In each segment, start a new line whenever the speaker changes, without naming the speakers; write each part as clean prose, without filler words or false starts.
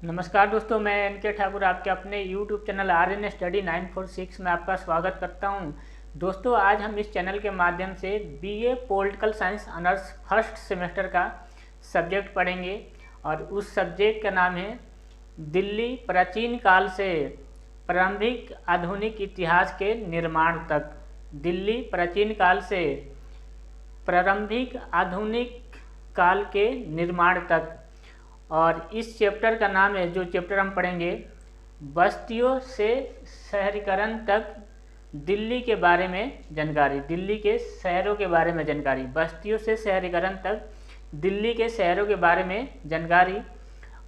नमस्कार दोस्तों, मैं एन.के. ठाकुर आपके अपने YouTube चैनल RN स्टडी 946 में आपका स्वागत करता हूं। दोस्तों, आज हम इस चैनल के माध्यम से BA political science honours first semester का सब्जेक्ट पढ़ेंगे और उस सब्जेक्ट का नाम है दिल्ली प्राचीन काल से प्रारंभिक आधुनिक इतिहास के निर्माण तक। दिल्ली प्राचीन काल से प्रारंभिक आधुनिक काल के निर्माण तक। और इस चैप्टर का नाम है, जो चैप्टर हम पढ़ेंगे, बस्तियों से शहरीकरण तक दिल्ली के बारे में जानकारी। दिल्ली के शहरों के बारे में जानकारी, बस्तियों से शहरीकरण तक दिल्ली के शहरों के बारे में जानकारी।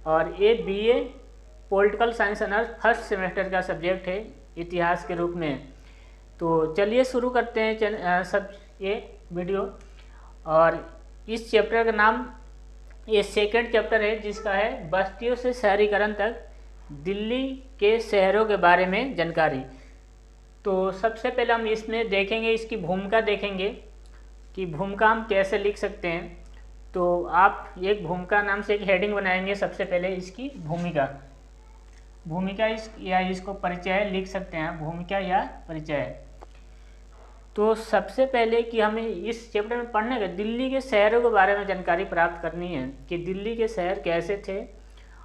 और ये BA political science honours first semester का सब्जेक्ट है इतिहास के रूप में। तो चलिए शुरू करते हैं ये वीडियो। और इस चैप्टर का नाम, ये सेकंड चैप्टर है जिसका है बस्तियों से शहरीकरण तक दिल्ली के शहरों के बारे में जानकारी। तो सबसे पहले हम इसमें देखेंगे, इसकी भूमिका देखेंगे कि भूमिका हम कैसे लिख सकते हैं। तो आप एक भूमिका नाम से एक हेडिंग बनाएंगे। सबसे पहले इसकी भूमिका या इसको परिचय लिख सकते हैं, भूमिका या परिचय। तो सबसे पहले कि हमें इस चैप्टर में पढ़ने का दिल्ली के शहरों के बारे में जानकारी प्राप्त करनी है कि दिल्ली के शहर कैसे थे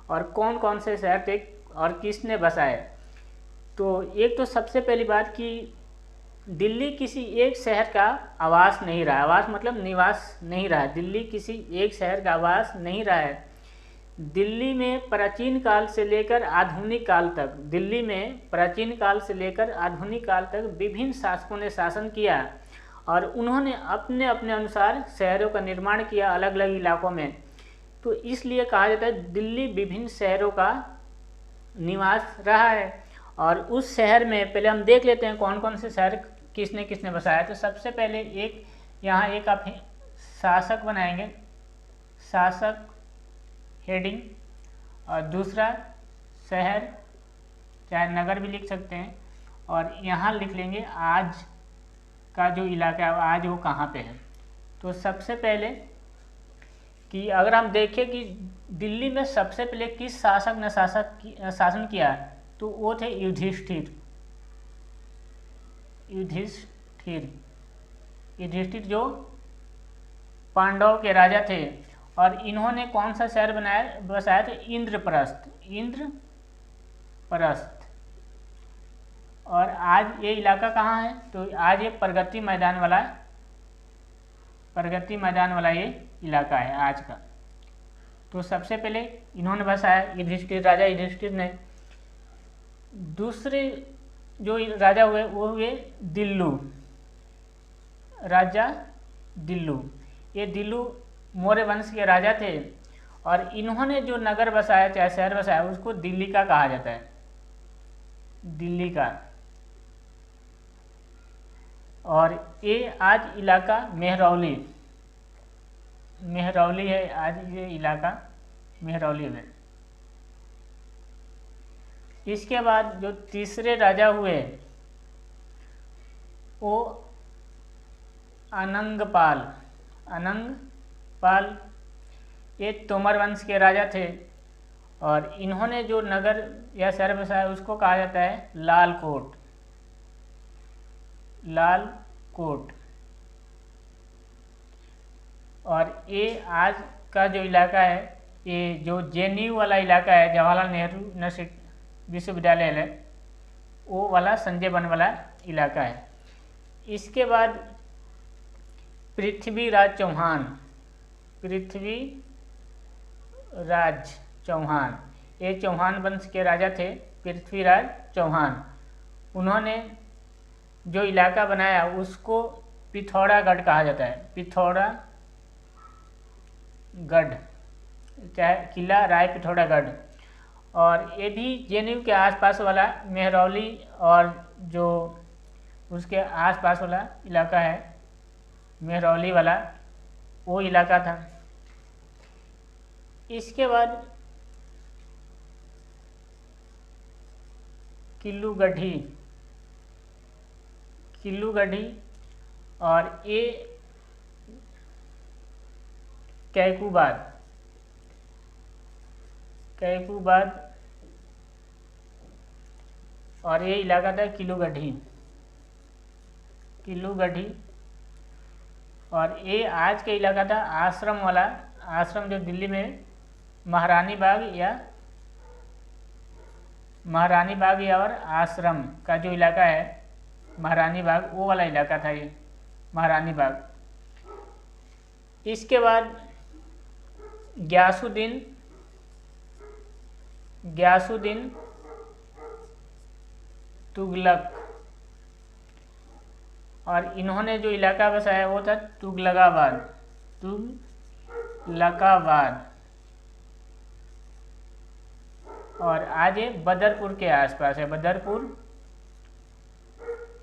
और कौन कौन से शहर थे और किसने बसाए। तो एक तो सबसे पहली बात कि दिल्ली किसी एक शहर का आवास नहीं रहा। आवास मतलब निवास नहीं रहा है। दिल्ली किसी एक शहर का आवास नहीं रहा है। दिल्ली में प्राचीन काल से लेकर आधुनिक काल तक, दिल्ली में प्राचीन काल से लेकर आधुनिक काल तक विभिन्न शासकों ने शासन किया और उन्होंने अपने अपने अनुसार शहरों का निर्माण किया अलग अलग इलाकों में। तो इसलिए कहा जाता है दिल्ली विभिन्न शहरों का निवास रहा है। और उस शहर में पहले हम देख लेते हैं कौन कौन से शहर किसने किसने बसाया। तो सबसे पहले यहाँ एक आप शासक बनाएंगे, शासक हेडिंग, और दूसरा शहर, चाहे नगर भी लिख सकते हैं, और यहाँ लिख लेंगे आज का जो इलाका है आज वो कहाँ पे है। तो सबसे पहले कि अगर हम देखें कि दिल्ली में सबसे पहले किस शासक ने शासन किया, तो वो थे युधिष्ठिर। युधिष्ठिर जो पांडवों के राजा थे। और इन्होंने कौन सा शहर बसाया था? इंद्रप्रस्थ। और आज ये इलाका कहाँ है? तो आज ये प्रगति मैदान वाला ये इलाका है आज का। तो सबसे पहले इन्होंने बसाया, राजा युधिष्ठिर ने। दूसरे जो राजा हुए वो हुए राजा दिल्लू। ये दिल्लू मौर्य वंश के राजा थे और इन्होंने जो नगर बसाया, चाहे शहर बसाया, उसको दिल्ली का कहा जाता है, दिल्ली का। और ये आज इलाका मेहरौली है। आज ये इलाका मेहरौली है। इसके बाद जो तीसरे राजा हुए वो अनंगपाल। ये तोमर वंश के राजा थे और इन्होंने जो नगर या शहर बसाया उसको कहा जाता है लालकोट। और ये आज का जो इलाका है, ये जो JNU वाला इलाका है, जवाहरलाल नेहरू विश्वविद्यालय है, वो वाला संजय वन वाला इलाका है। इसके बाद पृथ्वीराज चौहान, ये चौहान वंश के राजा थे, पृथ्वीराज चौहान। उन्होंने जो इलाका बनाया उसको पिथौरागढ़ कहा जाता है, पिथौरागढ़, चाहे किला राय पिथौरागढ़। और ये भी JNU के आसपास वाला मेहरौली और जो उसके आसपास वाला इलाका है मेहरौली वाला, वो इलाका था। इसके बाद किल्लूगढ़ी और ये कैकूबाद। कैकूबाद, और ये इलाका था किलूगढ़ी, और ये आज का इलाका था आश्रम वाला, आश्रम जो दिल्ली में महारानी बाग या और आश्रम का जो इलाका है महारानी बाग, वो वाला इलाका था ये महारानी बाग। इसके बाद ग्यासुद्दीन तुगलक, और इन्होंने जो इलाका बसाया वो था तुगलकाबाद, और आज ये बदरपुर के आसपास है, बदरपुर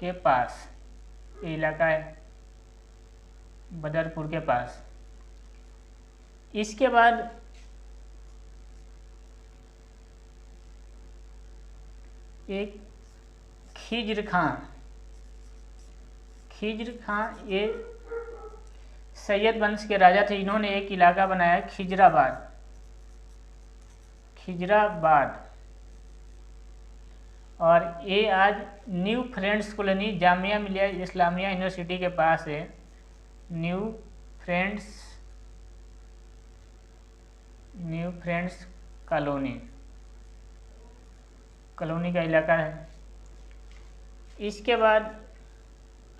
के पास ये इलाका है, बदरपुर के पास। इसके बाद एक खिज्र खां, ये सैयद वंश के राजा थे, इन्होंने एक इलाका बनाया खिजराबाद, और ये आज new friends colony Jamia Millia Islamia university के पास है, न्यू फ्रेंड्स कॉलोनी का इलाका है। इसके बाद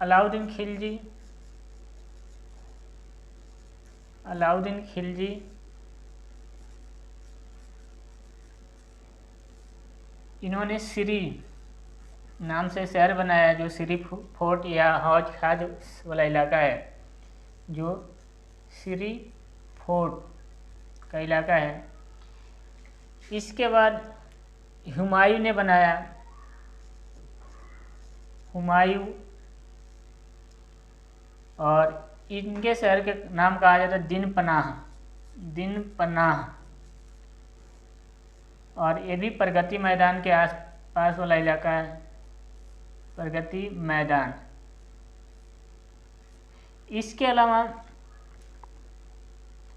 अलाउद्दीन खिलजी, इन्होंने सिरी नाम से शहर बनाया, जो सिरी फोर्ट या हौज खाज वाला इलाका है, जो सिरी फोर्ट का इलाका है। इसके बाद हुमायूं ने बनाया, और इनके शहर के नाम कहा जाता है दिन पनाह, और ये भी प्रगति मैदान के आसपास वाला इलाका है, प्रगति मैदान। इसके अलावा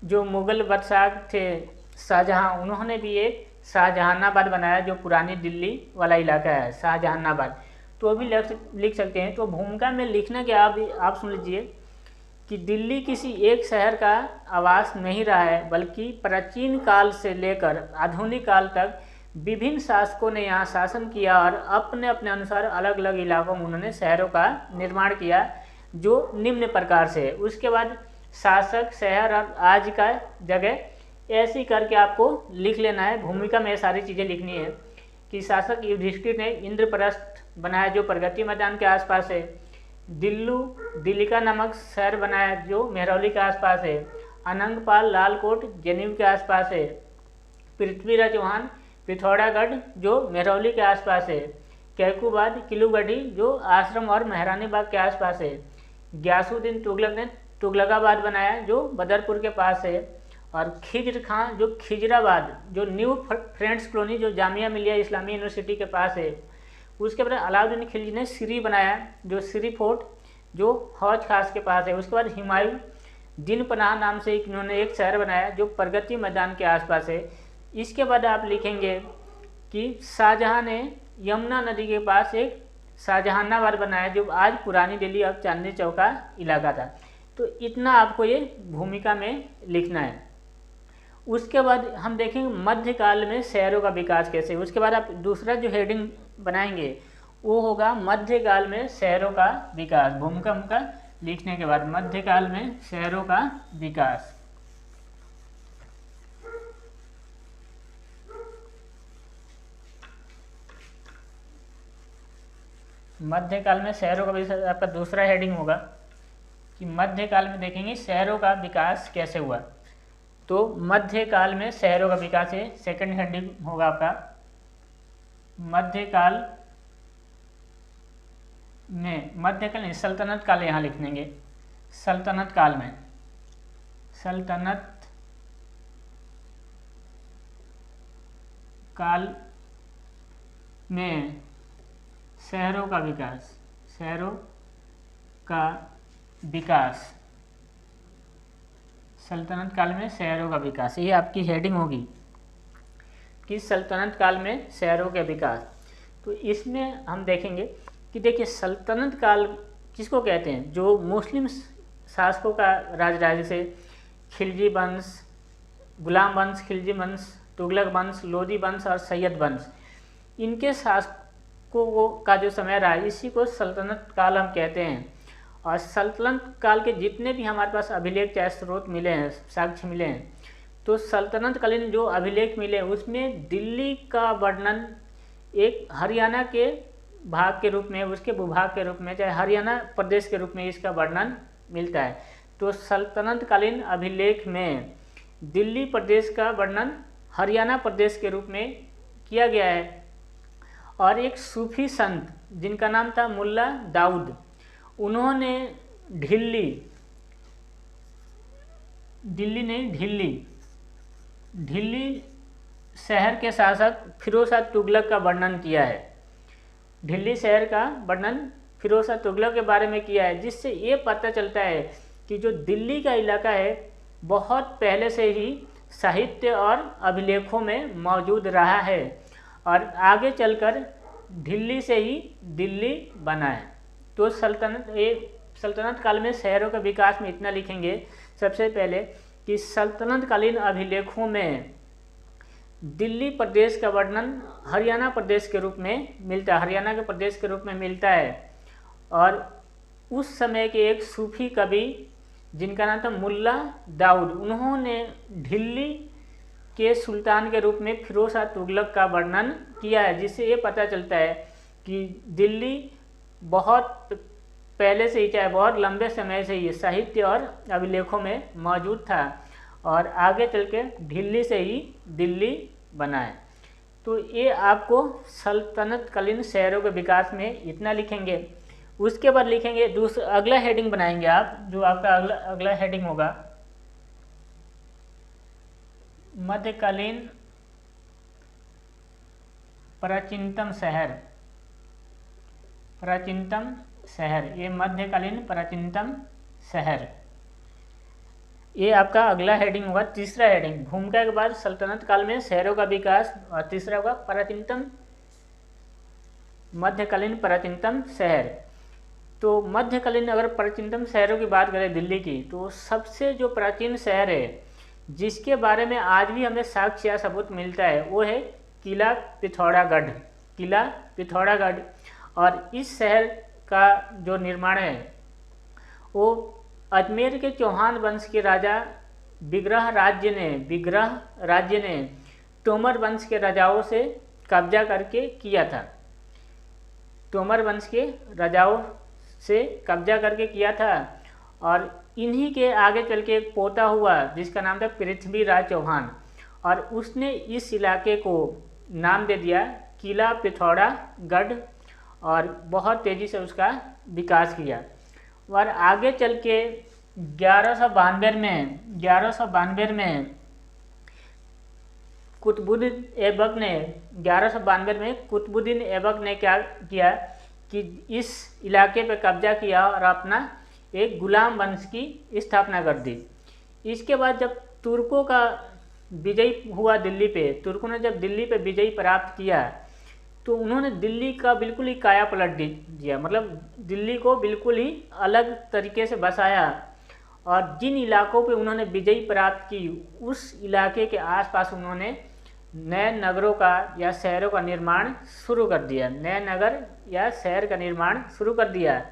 जो मुगल बादशाह थे शाहजहां, उन्होंने भी एक शाहजहानाबाद बनाया, जो पुरानी दिल्ली वाला इलाका है शाहजहानाबाद, तो भी लिख सकते हैं। तो भूमिका में लिखना क्या आप सुन लीजिए कि दिल्ली किसी एक शहर का आवास नहीं रहा है, बल्कि प्राचीन काल से लेकर आधुनिक काल तक विभिन्न शासकों ने यहाँ शासन किया और अपने अपने अनुसार अलग अलग इलाकों में उन्होंने शहरों का निर्माण किया, जो निम्न प्रकार से है। उसके बाद शासक, शहर और आज का जगह, ऐसे करके आपको लिख लेना है। भूमिका में ये सारी चीज़ें लिखनी है कि शासक युधिष्ठिर ने इंद्रप्रस्थ बनाया, जो प्रगति मैदान के आसपास है। दिल्लिका नामक शहर बनाया, जो मेहरौली के आसपास है। अनंगपाल लालकोट जनेऊ के आसपास है। पृथ्वीराज चौहान पिथौरागढ़, जो मेहरौली के आसपास है। कैकूबाद किलूगढ़ी, जो आश्रम और महारानी बाग के आसपास है। ग्यासुद्दीन तुगलक ने तुगलकाबाद बनाया, जो बदरपुर के पास है। और खिज्र खां, जो खिजराबाद, जो न्यू फ्रेंड्स कॉलोनी, जो जामिया मिलिया इस्लामी यूनिवर्सिटी के पास है। उसके बाद अलाउद्दीन खिलजी ने सिरी बनाया, जो सिरी फोर्ट, जो हौज खास के पास है। उसके बाद हुमायूं दिन पनाह नाम से इन्होंने एक शहर बनाया, जो प्रगति मैदान के आसपास है। इसके बाद आप लिखेंगे कि शाहजहां ने यमुना नदी के पास एक शाहजहानाबाद बनाया, जो आज पुरानी दिल्ली और चांदनी चौक का इलाका था। तो इतना आपको ये भूमिका में लिखना है। उसके बाद हम देखेंगे मध्यकाल में शहरों का विकास कैसे। उसके बाद आप दूसरा जो हेडिंग बनाएंगे वो होगा मध्यकाल में शहरों का विकास। भूमिका लिखने के बाद मध्यकाल में शहरों का विकास। मध्यकाल में शहरों का विकास आपका दूसरा हेडिंग होगा कि मध्यकाल में देखेंगे शहरों का विकास कैसे हुआ। तो मध्यकाल में शहरों का विकास है, सेकंड हेडिंग होगा आपका। मध्यकाल नहीं, सल्तनत काल यहाँ लिख देंगे। सल्तनत काल में शहरों का विकास, सल्तनत काल में शहरों का विकास, ये आपकी हेडिंग होगी। कि सल्तनत काल में शहरों के विकास। तो इसमें हम देखेंगे कि देखिए सल्तनत काल किसको कहते हैं, जो मुस्लिम शासकों का राज राज्य से खिलजी वंश, गुलाम वंश, खिलजी वंश, तुगलक वंश, लोदी वंश और सैयद वंश, इनके शासकों का जो समय रहा इसी को सल्तनत काल हम कहते हैं। और सल्तनत काल के जितने भी हमारे पास अभिलेख चाहे स्रोत मिले हैं, साक्ष्य मिले हैं, तो सल्तनत कालीन जो अभिलेख मिले उसमें दिल्ली का वर्णन एक हरियाणा के भाग के रूप में, उसके भूभाग के रूप में, चाहे हरियाणा प्रदेश के रूप में इसका वर्णन मिलता है। तो सल्तनत कालीन अभिलेख में दिल्ली प्रदेश का वर्णन हरियाणा प्रदेश के रूप में किया गया है। और एक सूफी संत जिनका नाम था मुल्ला दाऊद, उन्होंने ढिल्ली शहर के शासक फिरोज शाह तुगलक का वर्णन किया है। ढिल्ली शहर का वर्णन फिरोज शाह तुगलक के बारे में किया है, जिससे ये पता चलता है कि जो दिल्ली का इलाका है बहुत पहले से ही साहित्य और अभिलेखों में मौजूद रहा है और आगे चलकर ढिल्ली से ही दिल्ली बना है। तो सल्तनत काल में शहरों के विकास में इतना लिखेंगे सबसे पहले कि सल्तनत कालीन अभिलेखों में दिल्ली प्रदेश का वर्णन हरियाणा प्रदेश के रूप में मिलता है, हरियाणा के प्रदेश के रूप में मिलता है। और उस समय के एक सूफी कवि जिनका नाम था मुल्ला दाऊद, उन्होंने ढिल्ली के सुल्तान के रूप में फिरोज शाह तुगलक का वर्णन किया है, जिससे ये पता चलता है कि दिल्ली बहुत पहले से ही, चाहे बहुत लंबे समय से ही साहित्य और अभिलेखों में मौजूद था और आगे चल के दिल्ली से ही दिल्ली बना है। तो ये आपको सल्तनत कालीन शहरों के विकास में इतना लिखेंगे। उसके बाद लिखेंगे दूसरा, अगला हेडिंग बनाएंगे आप, जो आपका अगला हेडिंग होगा मध्यकालीन प्राचीनतम शहर। प्राचीनतम शहर, ये मध्यकालीन प्राचीनतम शहर, ये आपका अगला हेडिंग होगा। तीसरा हेडिंग, भूमिका के बाद सल्तनत काल में शहरों का विकास, और तीसरा होगा प्राचीनतम मध्यकालीन प्राचीनतम शहर। तो मध्यकालीन अगर प्राचीनतम शहरों की बात करें दिल्ली की, तो सबसे जो प्राचीन शहर है जिसके बारे में आज भी हमें साक्ष्य या सबूत मिलता है वो है किला पिथौरागढ़। किला पिथौरागढ़। और इस शहर का जो निर्माण है वो अजमेर के चौहान वंश के राजा विग्रह राज्य ने तोमर वंश के राजाओं से कब्जा करके किया था। तोमर वंश के राजाओं से कब्जा करके किया था और इन्हीं के आगे चल के एक पोता हुआ जिसका नाम था पृथ्वीराज चौहान, और उसने इस इलाके को नाम दे दिया किला पिथौरागढ़ और बहुत तेज़ी से उसका विकास किया। और आगे चल के 1192 में कुतुबुद्दीन ऐबक ने क्या किया कि इस इलाके पे कब्जा किया और अपना एक गुलाम वंश की स्थापना कर दी। इसके बाद जब तुर्कों का विजय हुआ दिल्ली पे, तुर्कों ने जब दिल्ली पे विजय प्राप्त किया तो उन्होंने दिल्ली का बिल्कुल ही काया पलट दिया, मतलब दिल्ली को बिल्कुल ही अलग तरीके से बसाया। और जिन इलाकों पे उन्होंने विजय प्राप्त की उस इलाके के आसपास उन्होंने नए नगरों का या शहरों का निर्माण शुरू कर दिया, नए नगर या शहर का निर्माण शुरू कर दिया।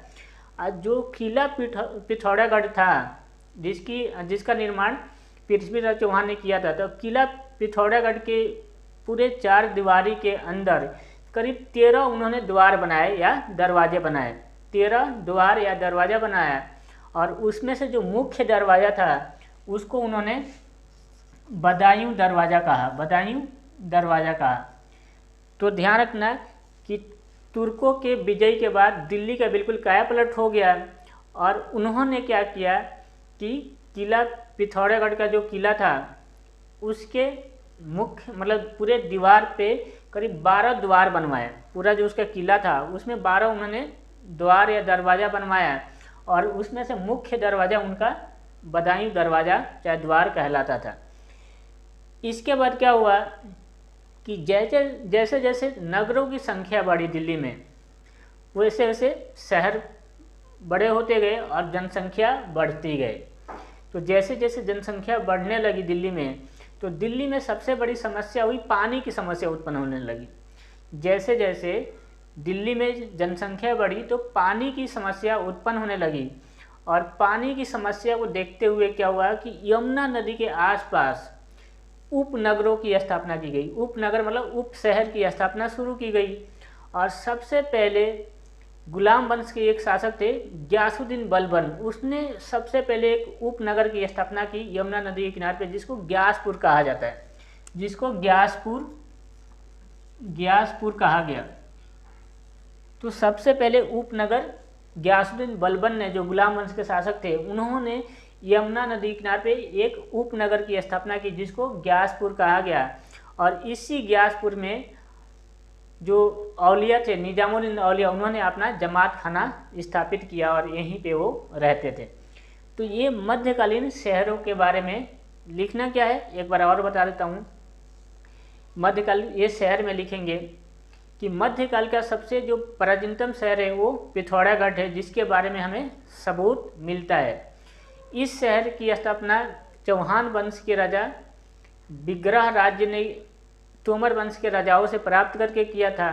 जो किला पिथौरागढ़ था जिसका निर्माण पृथ्वीराज चौहान ने किया था, तो किला पिथौरागढ़ के पूरे 4 दीवारी के अंदर करीब 13 उन्होंने द्वार बनाए या दरवाजे बनाए, 13 द्वार या दरवाज़ा बनाया। और उसमें से जो मुख्य दरवाज़ा था उसको उन्होंने बदायूं दरवाज़ा कहा। तो ध्यान रखना कि तुर्कों के विजय के बाद दिल्ली का बिल्कुल कायापलट हो गया और उन्होंने क्या किया कि किला पिथौरागढ़ का जो किला था उसके मुख्य मतलब पूरे दीवार पे करीब 12 द्वार बनवाए। पूरा जो उसका किला था उसमें 12 उन्होंने द्वार या दरवाज़ा बनवाया और उसमें से मुख्य दरवाज़ा उनका बदायूं दरवाज़ा चाहे द्वार कहलाता था। इसके बाद क्या हुआ कि जैसे जैसे जैसे नगरों की संख्या बढ़ी दिल्ली में, वैसे वैसे शहर बड़े होते गए और जनसंख्या बढ़ती गई। तो जैसे जैसे जनसंख्या बढ़ने लगी दिल्ली में, तो दिल्ली में सबसे बड़ी समस्या हुई, पानी की समस्या उत्पन्न होने लगी। जैसे जैसे दिल्ली में जनसंख्या बढ़ी तो पानी की समस्या उत्पन्न होने लगी, और पानी की समस्या को देखते हुए क्या हुआ कि यमुना नदी के आसपास उपनगरों की स्थापना की गई। उपनगर मतलब उप शहर की स्थापना शुरू की गई। और सबसे पहले गुलाम वंश के एक शासक थे ग्यासुद्दीन बलबन, उसने सबसे पहले एक उपनगर की स्थापना की यमुना नदी के किनारे पे, जिसको ग्यासपुर कहा जाता है, जिसको ग्यासपुर कहा गया। तो सबसे पहले उपनगर ग्यासुद्दीन बलबन ने, जो गुलाम वंश के शासक थे, उन्होंने यमुना नदी किनारे पे एक उपनगर की स्थापना की जिसको ग्यासपुर कहा गया। और इसी ग्यासपुर में जो औलिया थे, निजामुद्दीन औलिया, उन्होंने अपना जमात खाना स्थापित किया और यहीं पे वो रहते थे। तो ये मध्यकालीन शहरों के बारे में लिखना क्या है, एक बार और बता देता हूँ। मध्यकालीन ये शहर में लिखेंगे कि मध्यकाल का सबसे जो प्राचीनतम शहर है वो पिथौरागढ़ है, जिसके बारे में हमें सबूत मिलता है। इस शहर की स्थापना चौहान वंश के राजा विग्रह राज्य ने तोमर वंश के राजाओं से प्राप्त करके किया था।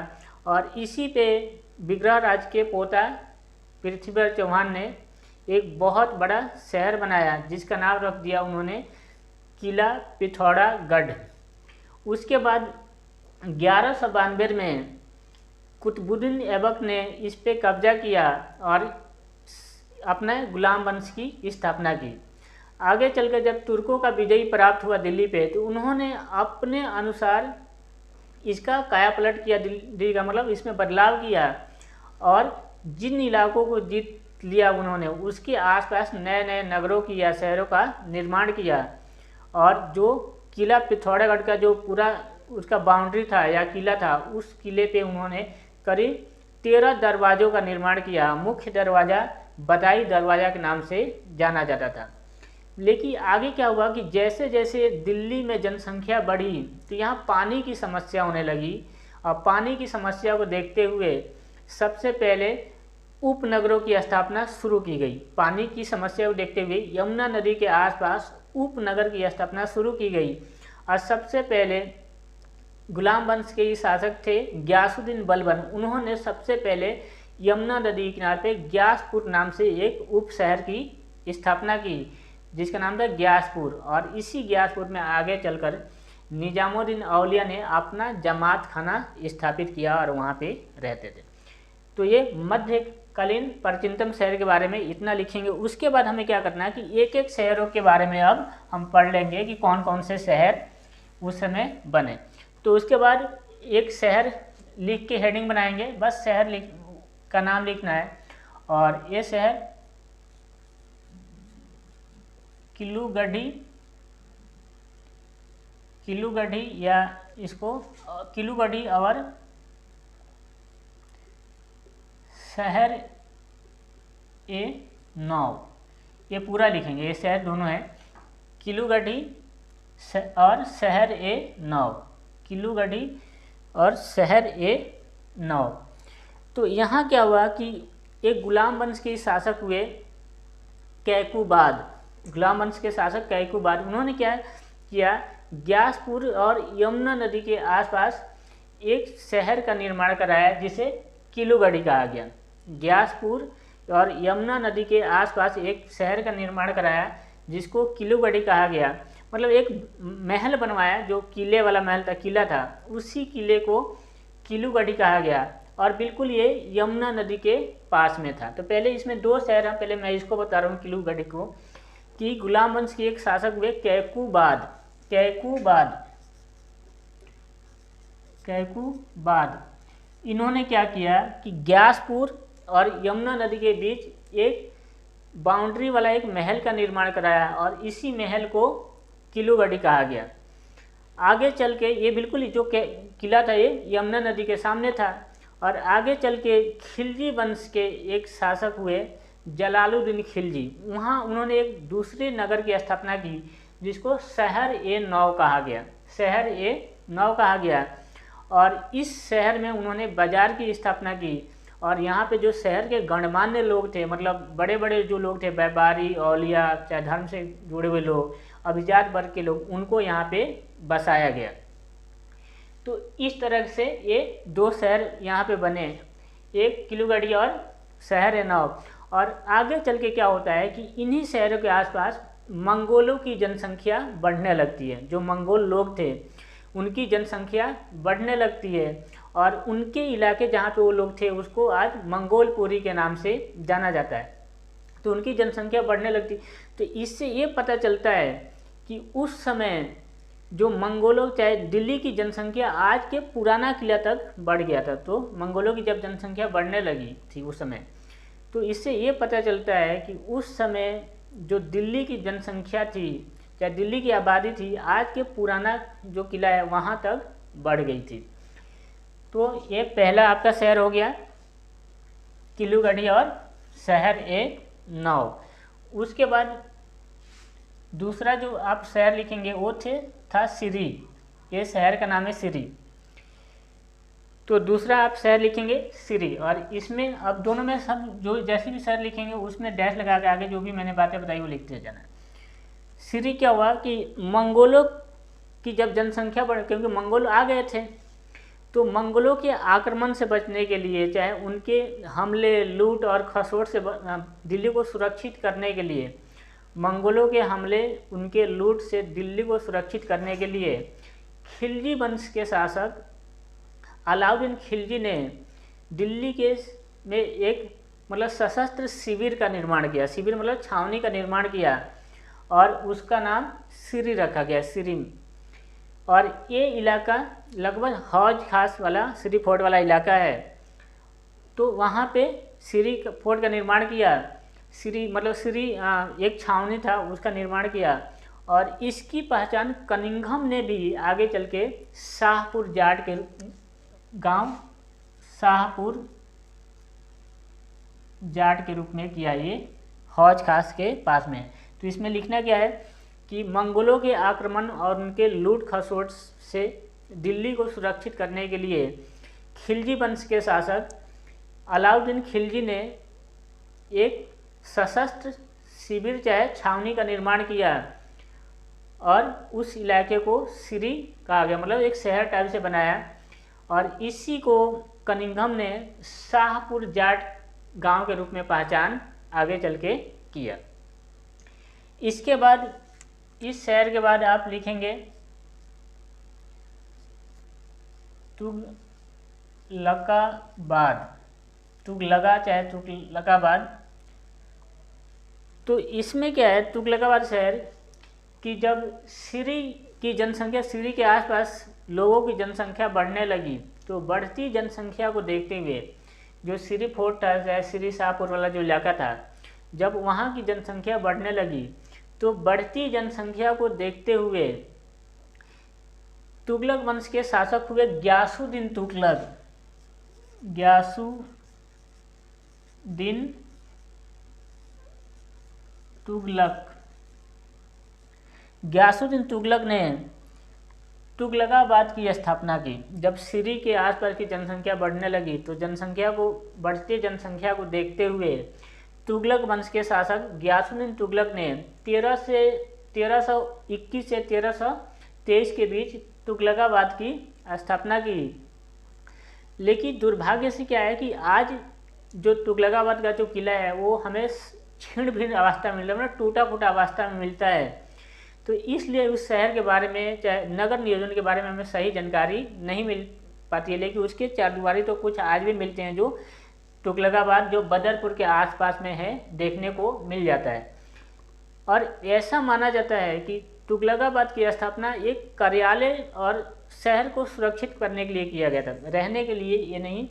और इसी पे विग्रह राज के पोता पृथ्वीराज चौहान ने एक बहुत बड़ा शहर बनाया, जिसका नाम रख दिया उन्होंने किला पिथौरागढ़। उसके बाद 1192 में कुतुबुद्दीन ऐबक ने इस पे कब्जा किया और अपने गुलाम वंश की स्थापना की। आगे चलकर जब तुर्कों का विजय प्राप्त हुआ दिल्ली पे, तो उन्होंने अपने अनुसार इसका कायापलट किया, दिल्ली का मतलब इसमें बदलाव किया, और जिन इलाकों को जीत लिया उन्होंने, उसके आसपास नए नए नगरों की या शहरों का निर्माण किया। और जो किला पिथौरागढ़ का जो पूरा उसका बाउंड्री था या किला था, उस किले पे उन्होंने करीब 13 दरवाज़ों का निर्माण किया। मुख्य दरवाज़ा बदाई दरवाज़ा के नाम से जाना जाता था। लेकिन आगे क्या हुआ कि जैसे जैसे दिल्ली में जनसंख्या बढ़ी, तो यहाँ पानी की समस्या होने लगी। और पानी की समस्या को देखते हुए सबसे पहले उपनगरों की स्थापना शुरू की गई। पानी की समस्या को देखते हुए यमुना नदी के आसपास उपनगर की स्थापना शुरू की गई। और सबसे पहले गुलाम वंश के ही शासक थे ग्यासुद्दीन बलबन, उन्होंने सबसे पहले यमुना नदी किनारे पे ग्यासपुर नाम से एक उप शहर की स्थापना की, जिसका नाम था ग्यासपुर। और इसी ग्यासपुर में आगे चलकर निजामुद्दीन औलिया ने अपना जमात खाना स्थापित किया और वहाँ पे रहते थे। तो ये मध्यकालीन प्राचीनतम शहर के बारे में इतना लिखेंगे। उसके बाद हमें क्या करना है कि एक एक शहरों के बारे में अब हम पढ़ लेंगे कि कौन कौन से शहर उस समय बने। तो उसके बाद एक शहर लिख के हेडिंग बनाएंगे, बस शहर का नाम लिखना है। और ये शहर किलूगढ़ी या इसको किलूगढ़ी और शहर ए नौ, ये पूरा लिखेंगे। ये शहर दोनों है, किलूगढ़ी और शहर ए नौ, किलूगढ़ी और शहर ए नौ। तो यहाँ क्या हुआ कि एक गुलाम वंश के शासक हुए कैकुबाद, गुलाम वंश के शासक कैकुबाद, उन्होंने क्या किया, ग्यासपुर और यमुना नदी के आसपास एक शहर का निर्माण कराया जिसे किलूगढ़ी कहा गया। ग्यासपुर और यमुना नदी के आसपास एक शहर का निर्माण कराया जिसको किलूगढ़ी कहा गया। मतलब एक महल बनवाया, जो किले वाला महल था, किला था, उसी किले को किलूगढ़ी कहा गया। और बिल्कुल ये यमुना नदी के पास में था। तो पहले इसमें दो शहर हैं, पहले मैं इसको बता रहा हूँ किलूगढ़ी को, कि गुलाम वंश के एक शासक हुए कैकुबाद। इन्होंने क्या किया कि ग्यासपुर और यमुना नदी के बीच एक बाउंड्री वाला एक महल का निर्माण कराया और इसी महल को किलूगढ़ी कहा गया। आगे चल के ये बिल्कुल जो किला था ये यमुना नदी के सामने था। और आगे चल के खिलजी वंश के एक शासक हुए जलालुद्दीन खिलजी, वहाँ उन्होंने एक दूसरे नगर की स्थापना की जिसको शहर ए नौ कहा गया। और इस शहर में उन्होंने बाजार की स्थापना की और यहाँ पे जो शहर के गणमान्य लोग थे, मतलब बड़े बड़े जो लोग थे, व्यापारी, औलिया, चाहे धर्म से जुड़े हुए लोग, अभिजात वर्ग के लोग, उनको यहाँ पे बसाया गया। तो इस तरह से ये दो शहर यहाँ पे बने, एक किलूगढ़ी और शहर एनौब। और आगे चल के क्या होता है कि इन्हीं शहरों के आसपास मंगोलों की जनसंख्या बढ़ने लगती है। जो मंगोल लोग थे उनकी जनसंख्या बढ़ने लगती है और उनके इलाके जहाँ पे वो लोग थे उसको आज मंगोलपुरी के नाम से जाना जाता है। तो उनकी जनसंख्या बढ़ने लगती। तो इससे ये पता चलता है कि उस समय जो मंगोलों, चाहे दिल्ली की जनसंख्या आज के पुराना किला तक बढ़ गया था। तो मंगोलों की जब जनसंख्या बढ़ने लगी थी उस समय, तो इससे ये पता चलता है कि उस समय जो दिल्ली की जनसंख्या थी, चाहे दिल्ली की आबादी थी, आज के पुराना जो किला है वहाँ तक बढ़ गई थी। तो ये पहला आपका शहर हो गया किलूगढ़ी और शहर एनौब। उसके बाद दूसरा जो आप शहर लिखेंगे वो था सिरी। ये शहर का नाम है सिरी। तो दूसरा आप शहर लिखेंगे सिरी, और इसमें अब दोनों में सब जो जैसे भी शहर लिखेंगे उसमें डैश लगा के आगे जो भी मैंने बातें बताई वो लिखते जाना। सिरी क्या हुआ कि मंगोलों की जब जनसंख्या बढ़, क्योंकि मंगोल आ गए थे, तो मंगोलों के आक्रमण से बचने के लिए, चाहे उनके हमले, लूट और खसोट से दिल्ली को सुरक्षित करने के लिए, मंगोलों के हमले, उनके लूट से दिल्ली को सुरक्षित करने के लिए खिलजी वंश के शासक अलाउद्दीन खिलजी ने दिल्ली के में एक मतलब सशस्त्र शिविर का निर्माण किया। शिविर मतलब छावनी का निर्माण किया और उसका नाम सिरी रखा गया, सिरी। और ये इलाका लगभग हौज खास वाला सिरी फोर्ट वाला इलाका है। तो वहाँ पे सिरी फोर्ट का निर्माण किया। सिरी मतलब सिरी एक छावनी था, उसका निर्माण किया। और इसकी पहचान कनिंघम ने भी आगे चल के शाहपुर जाट के गांव शाहपुर जाट के रूप में किया, ये हौज खास के पास में। तो इसमें लिखना क्या है कि मंगोलों के आक्रमण और उनके लूट खसोट से दिल्ली को सुरक्षित करने के लिए खिलजी वंश के शासक अलाउद्दीन खिलजी ने एक सशस्त्र शिविर, चाहे छावनी का निर्माण किया और उस इलाके को सिरी कहा गया, मतलब एक शहर टाइप से बनाया। और इसी को कनिंघम ने शाहपुर जाट गांव के रूप में पहचान आगे चल के किया। इसके बाद इस शहर के बाद आप लिखेंगे तुगलकाबाद, तुगलका चाहे तुगलकाबाद। तो इसमें क्या है, तुगलकाबाद शहर कि जब सिरी की जनसंख्या, सिरी के आसपास लोगों की जनसंख्या बढ़ने लगी, तो बढ़ती जनसंख्या को देखते हुए जो सिरी फोर्ट था, चाहे सिरी शाहपुर वाला जो इलाका था, जब वहाँ की जनसंख्या बढ़ने लगी तो बढ़ती जनसंख्या को देखते हुए तुगलक वंश के शासक हुए ग्यासुद्दीन तुगलक। ग्यासुद्दीन तुगलक ने तुगलकाबाद की स्थापना की। जब सिरी के आसपास की जनसंख्या बढ़ने लगी तो बढ़ती जनसंख्या को देखते हुए तुगलक वंश के शासक ग्यासुद्दीन तुगलक ने 1321 से 1323 के बीच तुगलकाबाद की स्थापना की। लेकिन दुर्भाग्य से क्या है कि आज जो तुगलकाबाद का जो किला है वो हमें छीण भिन्न अवस्था में मिल रहा है, मतलब टूटा फूटा अवस्था में मिलता है। तो इसलिए उस शहर के बारे में, चाहे नगर नियोजन के बारे में हमें सही जानकारी नहीं मिल पाती है। लेकिन उसके चारदीवारी तो कुछ आज भी मिलते हैं जो तुगलकाबाद जो बदरपुर के आसपास में है देखने को मिल जाता है। और ऐसा माना जाता है कि तुगलकाबाद की स्थापना एक कार्यालय और शहर को सुरक्षित करने के लिए किया गया था, रहने के लिए ये नहीं,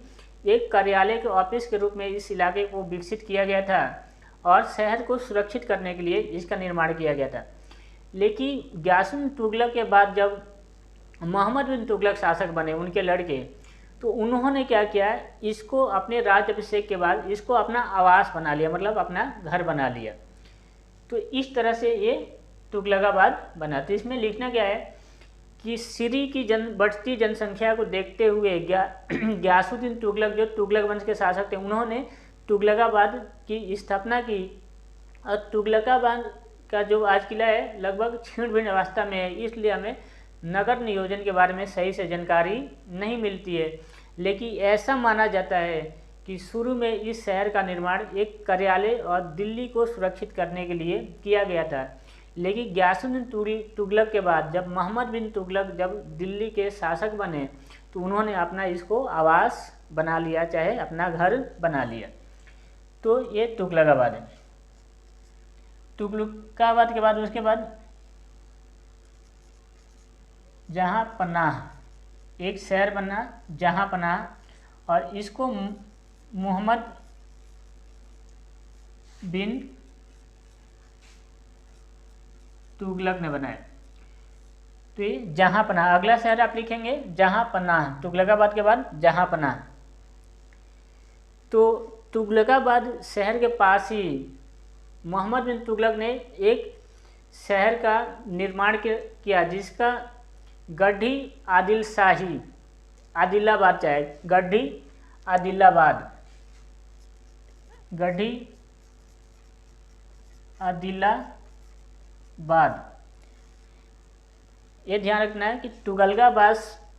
एक कार्यालय के ऑफिस के रूप में इस इलाके को विकसित किया गया था और शहर को सुरक्षित करने के लिए इसका निर्माण किया गया था। लेकिन ग्यासुद्दीन तुगलक के बाद जब मोहम्मद बिन तुगलक शासक बने, उनके लड़के, तो उन्होंने क्या किया, इसको अपने राज्याभिषेक के बाद इसको अपना आवास बना लिया, मतलब अपना घर बना लिया। तो इस तरह से ये तुगलकाबाद बना। तो इसमें लिखना क्या है कि सीरी की बढ़ती जनसंख्या को देखते हुए गयासुद्दीन तुगलक, जो तुगलक वंश के शासक थे, उन्होंने तुगलकाबाद की स्थापना की। और तुगलकाबाद का जो आज किला है लगभग क्षीण भिन्न अवस्था में है, इसलिए हमें नगर नियोजन के बारे में सही से जानकारी नहीं मिलती है। लेकिन ऐसा माना जाता है कि शुरू में इस शहर का निर्माण एक कार्यालय और दिल्ली को सुरक्षित करने के लिए किया गया था। लेकिन गयासुद्दीन तुगलक के बाद जब मोहम्मद बिन तुगलक जब दिल्ली के शासक बने तो उन्होंने अपना इसको आवास बना लिया, चाहे अपना घर बना लिया। तो ये तुगलकाबाद है। तुगलकाबाद के बाद उसके बाद जहाँ पनाह एक शहर बना, जहाँ पनाह, और इसको मोहम्मद बिन तुगलक ने बनाया। तो ये जहाँ पनाह, अगला शहर आप लिखेंगे जहाँ पनाह, तुगलकाबाद के बाद जहाँ पनाह। तो तुगलकाबाद शहर के पास ही मोहम्मद बिन तुगलक ने एक शहर का निर्माण किया जिसका गढ़ी आदिल शाही आदिलाबाद, चाहे गढ़ी आदिलाबाद, गढ़ी आदिलाबाद। ये ध्यान रखना है कि तुगलकाबाद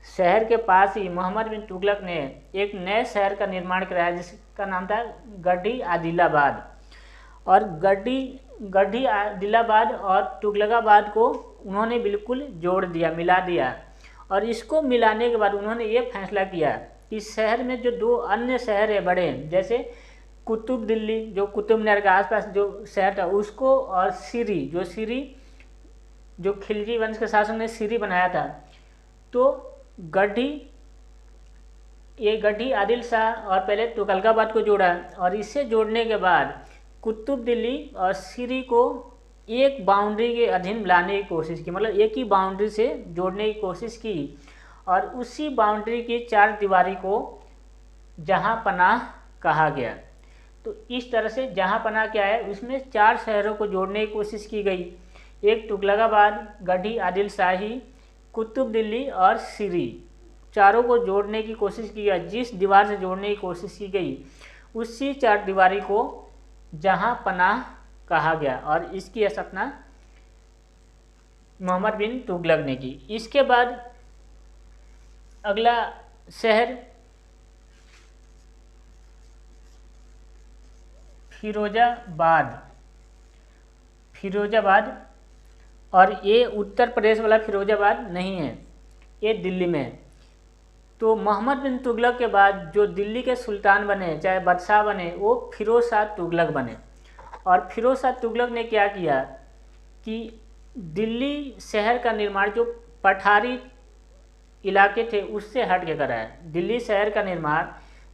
शहर के पास ही मोहम्मद बिन तुगलक ने एक नए शहर का निर्माण कराया जिसका नाम था गढ़ी आदिलाबाद। और गढ़ी आदिलाबाद और तुगलकाबाद को उन्होंने बिल्कुल जोड़ दिया, मिला दिया। और इसको मिलाने के बाद उन्होंने ये फैसला किया कि शहर में जो दो अन्य शहर है बड़े, जैसे कुतुब दिल्ली जो कुतुब मीनार के आसपास जो शहर था उसको, और सीरी जो खिलजी वंश के शासक ने सीरी बनाया था, तो ये गढ़ी आदिल शाह और पहले तुगलकाबाद को जोड़ा, और इससे जोड़ने के बाद कुतुब दिल्ली और सीरी को एक बाउंड्री के अधीन लाने की कोशिश की, मतलब एक ही बाउंड्री से जोड़ने की कोशिश की। और उसी बाउंड्री की चार दीवारी को जहाँ पनाह कहा गया। तो इस तरह से जहाँ पनाह क्या है, उसमें चार शहरों को जोड़ने की कोशिश की गई, एक तुगलकाबाद, गढ़ी आदिल शाही, कुतुब दिल्ली और सीरी, चारों को जोड़ने की कोशिश की गई। जिस दीवार से जोड़ने की कोशिश की गई उसी चार दीवारी को जहाँ पनाह कहा गया, और इसकी स्थापना मोहम्मद बिन तुगलक ने की। इसके बाद अगला शहर फिरोजाबाद, और ये उत्तर प्रदेश वाला फिरोजाबाद नहीं है, ये दिल्ली में है। तो मोहम्मद बिन तुगलक के बाद जो दिल्ली के सुल्तान बने, चाहे बादशाह बने, वो फिरोज शाह तुगलक बने। और फिरोज शाह तुगलक ने क्या किया कि दिल्ली शहर का निर्माण जो पठारी इलाके थे उससे हट के कराया। दिल्ली शहर का निर्माण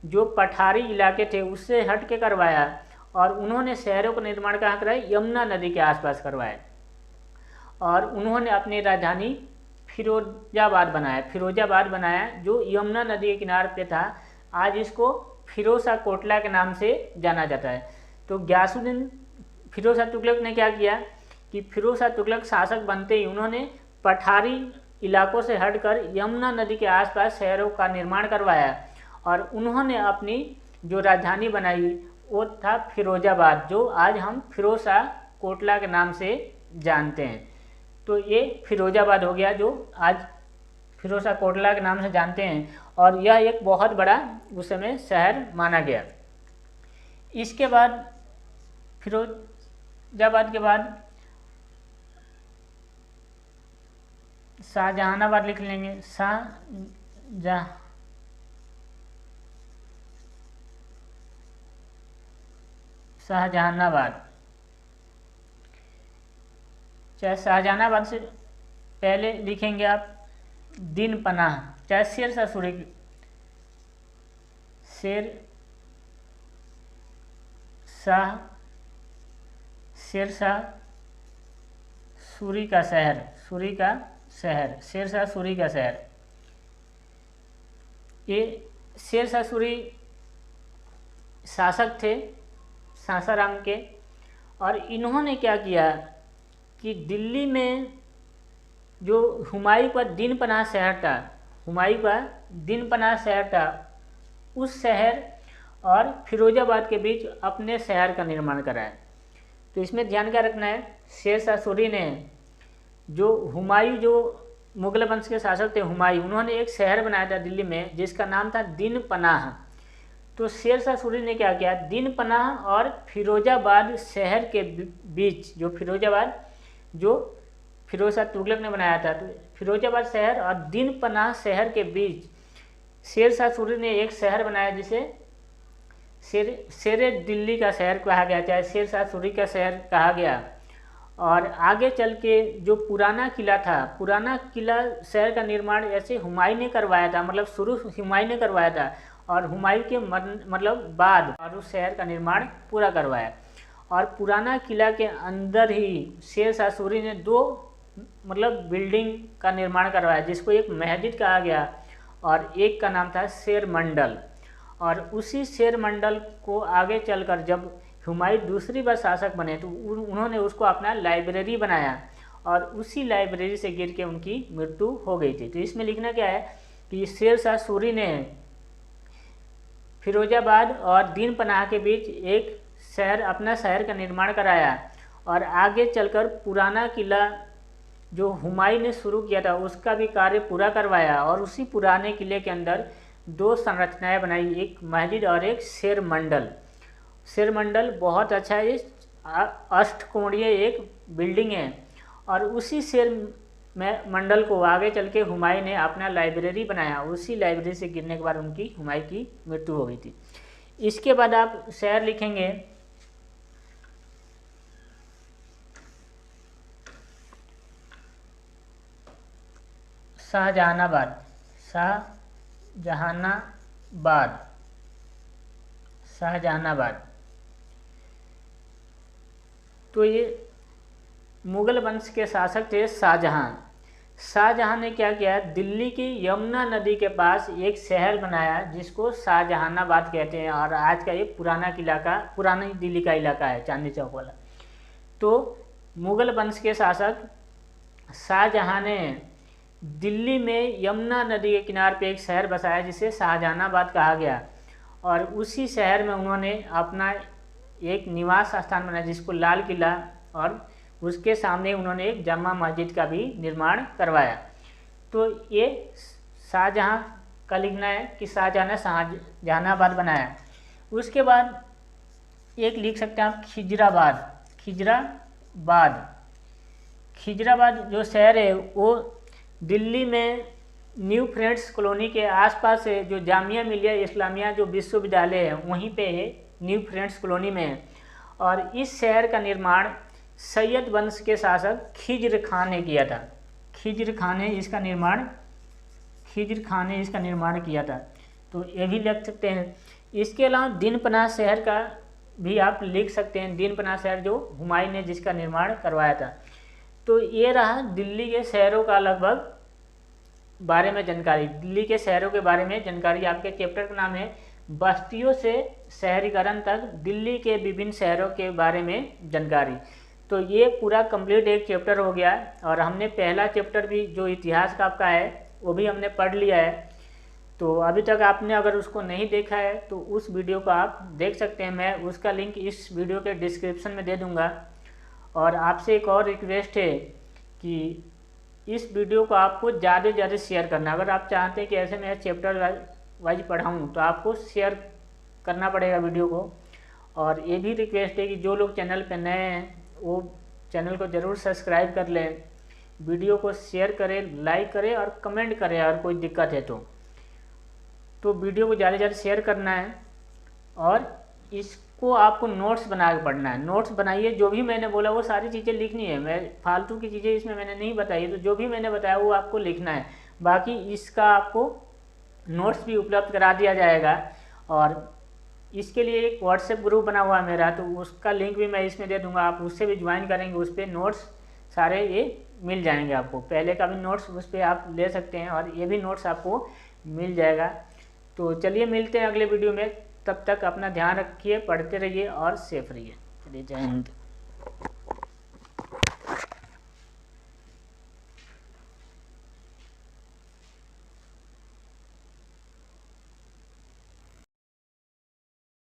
जो पठारी इलाके थे उससे हट के करवाया, और उन्होंने शहरों का निर्माण कहाँ कराया, यमुना नदी के आसपास करवाया। और उन्होंने अपनी राजधानी फिरोजाबाद बनाया जो यमुना नदी के किनारे पे था। आज इसको फिरोज शाह कोटला के नाम से जाना जाता है। तो फिरोज शाह तुगलक ने क्या किया कि फिरोज शाह तुगलक शासक बनते ही उन्होंने पठारी इलाकों से हटकर यमुना नदी के आसपास शहरों का निर्माण करवाया, और उन्होंने अपनी जो राजधानी बनाई वो था फिरोजाबाद, जो आज हम फिरोज शाह कोटला के नाम से जानते हैं। तो ये फिरोजाबाद हो गया जो आज फिरोज शाह कोटला के नाम से जानते हैं, और यह एक बहुत बड़ा उस समय शहर माना गया। इसके बाद फिरोजाबाद के बाद शाहजहानाबाद लिख लेंगे, शाहजहानाबाद। चाहे शाहजहानाबाद से पहले लिखेंगे आप दिन पनाह, चाहे शेर शाह सूरी का शहर, शेर शाह सूरी का शहर। ये शेर शाह सूरी शासक थे सासाराम के, और इन्होंने क्या किया कि दिल्ली में जो हुमायूं का दिन पनाह शहर था, हुमायूं का दिन पनाह शहर था, उस शहर और फिरोजाबाद के बीच अपने शहर का निर्माण कराया। तो इसमें ध्यान क्या रखना है, शेर शाह सूरी ने जो हुमायूं, जो मुगल वंश के शासक थे हुमायूं, उन्होंने एक शहर बनाया था दिल्ली में जिसका नाम था दिन पनाह। तो शेर शाह सूरी ने क्या किया, दिन पनाह और फिरोजाबाद शहर के बीच, जो फिरोजाबाद जो फिरोज शाह तुगलक ने बनाया था, तो फिरोजाबाद शहर और दिन पनाह शहर के बीच शेर शाह सूरी ने एक शहर बनाया जिसे शेरे दिल्ली का शहर कहा गया, चाहे शेर शाह सूरी का शहर कहा गया। और आगे चल के जो पुराना किला था, पुराना किला शहर का निर्माण ऐसे हुमायूं ने करवाया था, मतलब शुरू हुमायूं ने करवाया था और हुमायूं के मतलब बाद और उस शहर का निर्माण पूरा करवाया। और पुराना किला के अंदर ही शेर शाह सूरी ने 2 मतलब बिल्डिंग का निर्माण करवाया, जिसको एक मस्जिद कहा गया और एक का नाम था शेर मंडल। और उसी शेर मंडल को आगे चलकर जब हुमायूं दूसरी बार शासक बने तो उन्होंने उसको अपना लाइब्रेरी बनाया और उसी लाइब्रेरी से गिर के उनकी मृत्यु हो गई थी। तो इसमें लिखना क्या है कि शेर शाह सूरी ने फिरोजाबाद और दीन पनाह के बीच एक शहर, अपना शहर का निर्माण कराया और आगे चलकर पुराना किला जो हुमायूं ने शुरू किया था उसका भी कार्य पूरा करवाया और उसी पुराने किले के अंदर 2 संरचनाएं बनाई, एक मस्जिद और एक शेर मंडल। शेर मंडल बहुत अच्छा है, अष्टकोणीय एक बिल्डिंग है और उसी शेर मंडल को आगे चल के हुमायूं ने अपना लाइब्रेरी बनाया। उसी लाइब्रेरी से गिरने के बाद उनकी हुमायूं की मृत्यु हो गई थी। इसके बाद आप शहर लिखेंगे शाहजहानाबाद, शाहजहानाबाद, शाहजहानाबाद। तो ये मुगल वंश के शासक थे शाहजहां। शाहजहां ने क्या किया, दिल्ली की यमुना नदी के पास एक शहर बनाया जिसको शाहजहानाबाद कहते हैं और आज का ये पुरानी दिल्ली का इलाका है, चांदनी चौक वाला। तो मुगल वंश के शासक शाहजहां ने दिल्ली में यमुना नदी के किनारे पे एक शहर बसाया जिसे शाहजहानाबाद कहा गया और उसी शहर में उन्होंने अपना एक निवास स्थान बनाया जिसको लाल किला, और उसके सामने उन्होंने एक जामा मस्जिद का भी निर्माण करवाया। तो ये शाहजहां का लिखना है कि शाहजहां ने शाहजहानाबाद बनाया। उसके बाद एक लिख सकते हैं आप खिजराबाद। खिजराबाद जो शहर है वो दिल्ली में न्यू फ्रेंड्स कॉलोनी के आसपास है, जो जामिया मिलिया इस्लामिया जो विश्वविद्यालय है वहीं पे है, न्यू फ्रेंड्स कॉलोनी में है। और इस शहर का निर्माण सैयद वंश के शासक खिज्र खान ने किया था। खिज्र खान ने इसका निर्माण किया था। तो ये भी लिख सकते हैं। इसके अलावा दीन पनाह शहर का भी आप लिख सकते हैं, दीन पनाह शहर जो हुमायूं ने जिसका निर्माण करवाया था। तो ये रहा दिल्ली के शहरों का लगभग बारे में जानकारी, दिल्ली के शहरों के बारे में जानकारी। आपके चैप्टर का नाम है बस्तियों से शहरीकरण तक दिल्ली के विभिन्न शहरों के बारे में जानकारी। तो ये पूरा कंप्लीट एक चैप्टर हो गया और हमने पहला चैप्टर भी जो इतिहास का आपका है वो भी हमने पढ़ लिया है। तो अभी तक आपने अगर उसको नहीं देखा है तो उस वीडियो को आप देख सकते हैं, मैं उसका लिंक इस वीडियो के डिस्क्रिप्शन में दे दूँगा। और आपसे एक और रिक्वेस्ट है कि इस वीडियो को आपको ज़्यादा से ज़्यादा शेयर करना। अगर आप चाहते हैं कि ऐसे मैं चैप्टर वाइज पढ़ाऊँ तो आपको शेयर करना पड़ेगा वीडियो को। और ये भी रिक्वेस्ट है कि जो लोग चैनल पर नए हैं वो चैनल को ज़रूर सब्सक्राइब कर लें, वीडियो को शेयर करें, लाइक करें और कमेंट करें अगर कोई दिक्कत है तो वीडियो को ज़्यादा से ज़्यादा शेयर करना है। और इसको आपको नोट्स बना के पढ़ना है। नोट्स बनाइए, जो भी मैंने बोला वो सारी चीज़ें लिखनी है, मैं फालतू की चीज़ें इसमें मैंने नहीं बताई, तो जो भी मैंने बताया वो आपको लिखना है। बाकी इसका आपको नोट्स भी उपलब्ध करा दिया जाएगा। और इसके लिए एक व्हाट्सएप ग्रुप बना हुआ है मेरा, तो उसका लिंक भी मैं इसमें दे दूंगा, आप उससे भी ज्वाइन करेंगे, उस पर नोट्स सारे ये मिल जाएंगे आपको। पहले का भी नोट्स उस पर आप ले सकते हैं और ये भी नोट्स आपको मिल जाएगा। तो चलिए मिलते हैं अगले वीडियो में, तब तक अपना ध्यान रखिए, पढ़ते रहिए और सेफ रहिए। चलिए, जय हिंद।